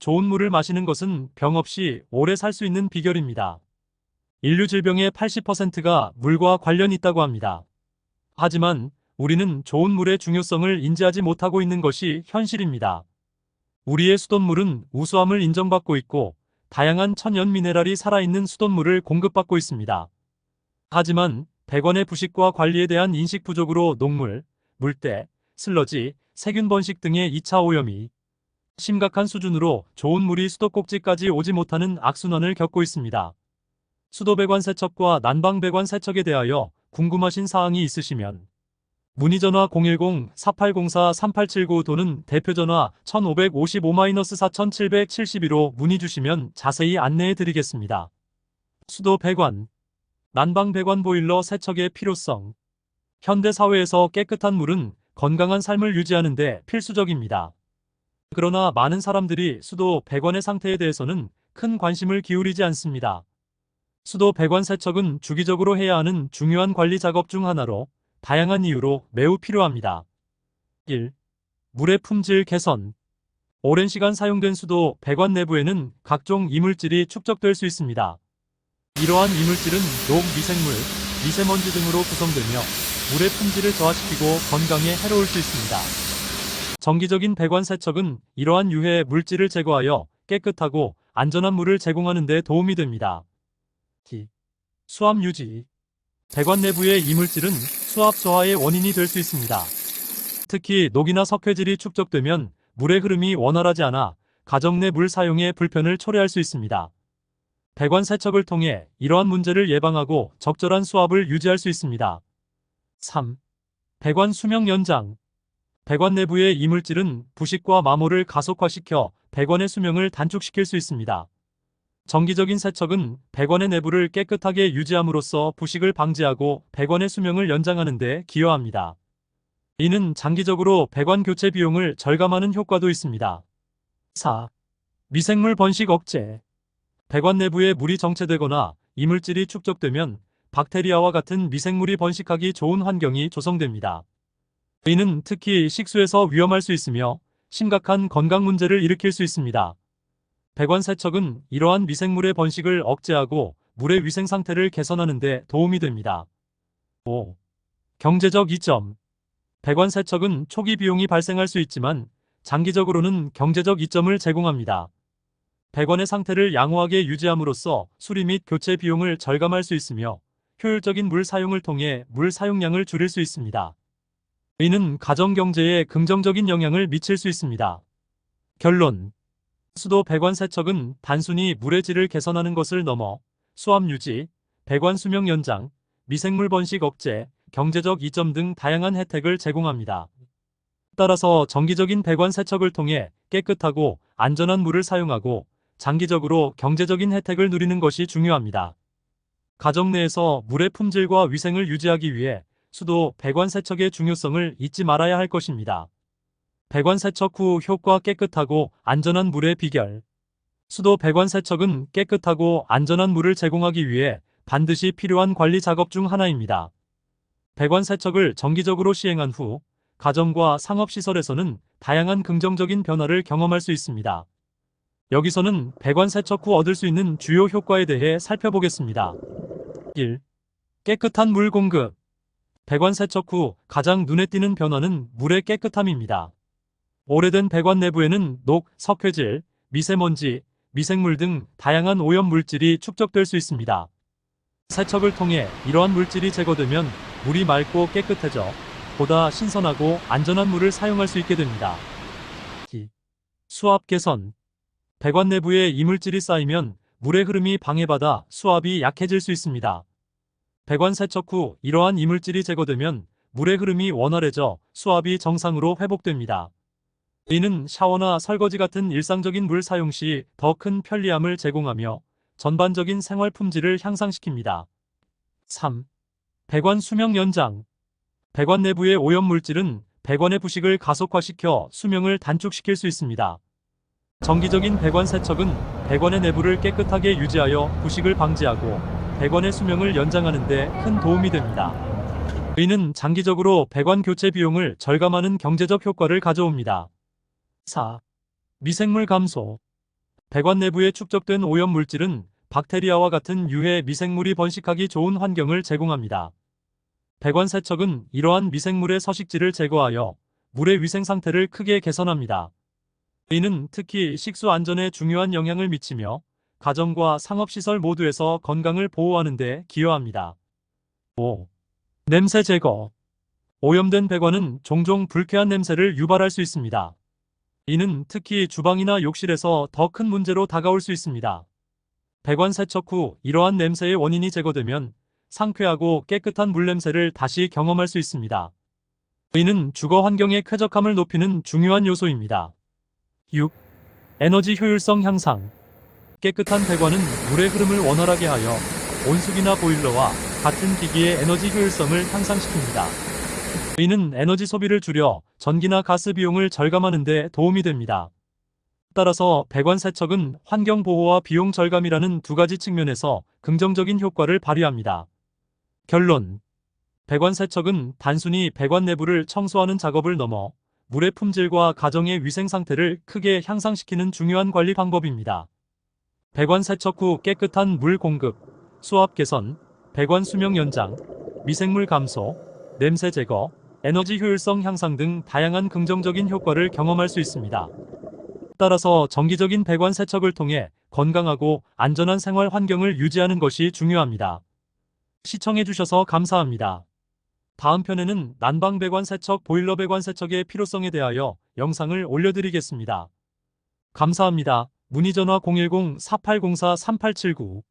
좋은 물을 마시는 것은 병 없이 오래 살 수 있는 비결입니다. 인류 질병의 80%가 물과 관련이 있다고 합니다. 하지만 우리는 좋은 물의 중요성을 인지하지 못하고 있는 것이 현실입니다. 우리의 수돗물은 우수함을 인정받고 있고 다양한 천연 미네랄이 살아있는 수돗물을 공급받고 있습니다. 하지만 배관의 부식과 관리에 대한 인식 부족으로 녹물, 물때, 슬러지, 세균 번식 등의 2차 오염이 심각한 수준으로 좋은 물이 수도꼭지까지 오지 못하는 악순환을 겪고 있습니다. 수도배관 세척과 난방배관 세척에 대하여 궁금하신 사항이 있으시면 문의전화 010-4804-3879 또는 대표전화 1555-4772로 문의 주시면 자세히 안내해 드리겠습니다. 수도배관, 난방배관 보일러 세척의 필요성. 현대사회에서 깨끗한 물은 건강한 삶을 유지하는 데 필수적입니다. 그러나 많은 사람들이 수도 배관의 상태에 대해서는 큰 관심을 기울이지 않습니다. 수도 배관 세척은 주기적으로 해야 하는 중요한 관리 작업 중 하나로 다양한 이유로 매우 필요합니다. 1. 물의 품질 개선. 오랜 시간 사용된 수도 배관 내부에는 각종 이물질이 축적될 수 있습니다. 이러한 이물질은 녹, 미생물, 미세먼지 등으로 구성되며 물의 품질을 저하시키고 건강에 해로울 수 있습니다. 정기적인 배관 세척은 이러한 유해 물질을 제거하여 깨끗하고 안전한 물을 제공하는 데 도움이 됩니다. 수압 유지. 배관 내부의 이물질은 수압 저하의 원인이 될 수 있습니다. 특히 녹이나 석회질이 축적되면 물의 흐름이 원활하지 않아 가정 내 물 사용에 불편을 초래할 수 있습니다. 배관 세척을 통해 이러한 문제를 예방하고 적절한 수압을 유지할 수 있습니다. 3. 배관 수명 연장. 배관 내부의 이물질은 부식과 마모를 가속화시켜 배관의 수명을 단축시킬 수 있습니다. 정기적인 세척은 배관의 내부를 깨끗하게 유지함으로써 부식을 방지하고 배관의 수명을 연장하는 데 기여합니다. 이는 장기적으로 배관 교체 비용을 절감하는 효과도 있습니다. 4. 미생물 번식 억제. 배관 내부에 물이 정체되거나 이물질이 축적되면 박테리아와 같은 미생물이 번식하기 좋은 환경이 조성됩니다. 이는 특히 식수에서 위험할 수 있으며 심각한 건강 문제를 일으킬 수 있습니다. 배관 세척은 이러한 미생물의 번식을 억제하고 물의 위생 상태를 개선하는 데 도움이 됩니다. 5. 경제적 이점. 배관 세척은 초기 비용이 발생할 수 있지만 장기적으로는 경제적 이점을 제공합니다. 배관의 상태를 양호하게 유지함으로써 수리 및 교체 비용을 절감할 수 있으며 효율적인 물 사용을 통해 물 사용량을 줄일 수 있습니다. 이는 가정 경제에 긍정적인 영향을 미칠 수 있습니다. 결론. 수도 배관 세척은 단순히 물의 질을 개선하는 것을 넘어 수압 유지, 배관 수명 연장, 미생물 번식 억제, 경제적 이점 등 다양한 혜택을 제공합니다. 따라서 정기적인 배관 세척을 통해 깨끗하고 안전한 물을 사용하고 장기적으로 경제적인 혜택을 누리는 것이 중요합니다. 가정 내에서 물의 품질과 위생을 유지하기 위해 수도 배관 세척의 중요성을 잊지 말아야 할 것입니다. 배관 세척 후 효과 깨끗하고 안전한 물의 비결. 수도 배관 세척은 깨끗하고 안전한 물을 제공하기 위해 반드시 필요한 관리 작업 중 하나입니다. 배관 세척을 정기적으로 시행한 후 가정과 상업시설에서는 다양한 긍정적인 변화를 경험할 수 있습니다. 여기서는 배관 세척 후 얻을 수 있는 주요 효과에 대해 살펴보겠습니다. 1. 깨끗한 물 공급. 배관 세척 후 가장 눈에 띄는 변화는 물의 깨끗함입니다. 오래된 배관 내부에는 녹, 석회질, 미세먼지, 미생물 등 다양한 오염 물질이 축적될 수 있습니다. 세척을 통해 이러한 물질이 제거되면 물이 맑고 깨끗해져 보다 신선하고 안전한 물을 사용할 수 있게 됩니다. 수압 개선. 배관 내부에 이물질이 쌓이면 물의 흐름이 방해받아 수압이 약해질 수 있습니다. 배관 세척 후 이러한 이물질이 제거되면 물의 흐름이 원활해져 수압이 정상으로 회복됩니다. 이는 샤워나 설거지 같은 일상적인 물 사용 시 더 큰 편리함을 제공하며 전반적인 생활 품질을 향상시킵니다. 3. 배관 수명 연장. 배관 내부의 오염 물질은 배관의 부식을 가속화시켜 수명을 단축시킬 수 있습니다. 정기적인 배관 세척은 배관의 내부를 깨끗하게 유지하여 부식을 방지하고 배관의 수명을 연장하는 데 큰 도움이 됩니다. 이는 장기적으로 배관 교체 비용을 절감하는 경제적 효과를 가져옵니다. 4. 미생물 감소. 배관 내부에 축적된 오염 물질은 박테리아와 같은 유해 미생물이 번식하기 좋은 환경을 제공합니다. 배관 세척은 이러한 미생물의 서식지를 제거하여 물의 위생 상태를 크게 개선합니다. 이는 특히 식수 안전에 중요한 영향을 미치며 가정과 상업시설 모두에서 건강을 보호하는 데 기여합니다. 5. 냄새 제거. 오염된 배관은 종종 불쾌한 냄새를 유발할 수 있습니다. 이는 특히 주방이나 욕실에서 더 큰 문제로 다가올 수 있습니다. 배관 세척 후 이러한 냄새의 원인이 제거되면 상쾌하고 깨끗한 물 냄새를 다시 경험할 수 있습니다. 이는 주거 환경의 쾌적함을 높이는 중요한 요소입니다. 6. 에너지 효율성 향상. 깨끗한 배관은 물의 흐름을 원활하게 하여 온수기나 보일러와 같은 기기의 에너지 효율성을 향상시킵니다. 이는 에너지 소비를 줄여 전기나 가스 비용을 절감하는 데 도움이 됩니다. 따라서 배관 세척은 환경 보호와 비용 절감이라는 두 가지 측면에서 긍정적인 효과를 발휘합니다. 결론. 배관 세척은 단순히 배관 내부를 청소하는 작업을 넘어 물의 품질과 가정의 위생 상태를 크게 향상시키는 중요한 관리 방법입니다. 배관 세척 후 깨끗한 물 공급, 수압 개선, 배관 수명 연장, 미생물 감소, 냄새 제거, 에너지 효율성 향상 등 다양한 긍정적인 효과를 경험할 수 있습니다. 따라서 정기적인 배관 세척을 통해 건강하고 안전한 생활 환경을 유지하는 것이 중요합니다. 시청해주셔서 감사합니다. 다음 편에는 난방 배관 세척, 보일러 배관 세척의 필요성에 대하여 영상을 올려드리겠습니다. 감사합니다. 문의 전화 010-4804-3879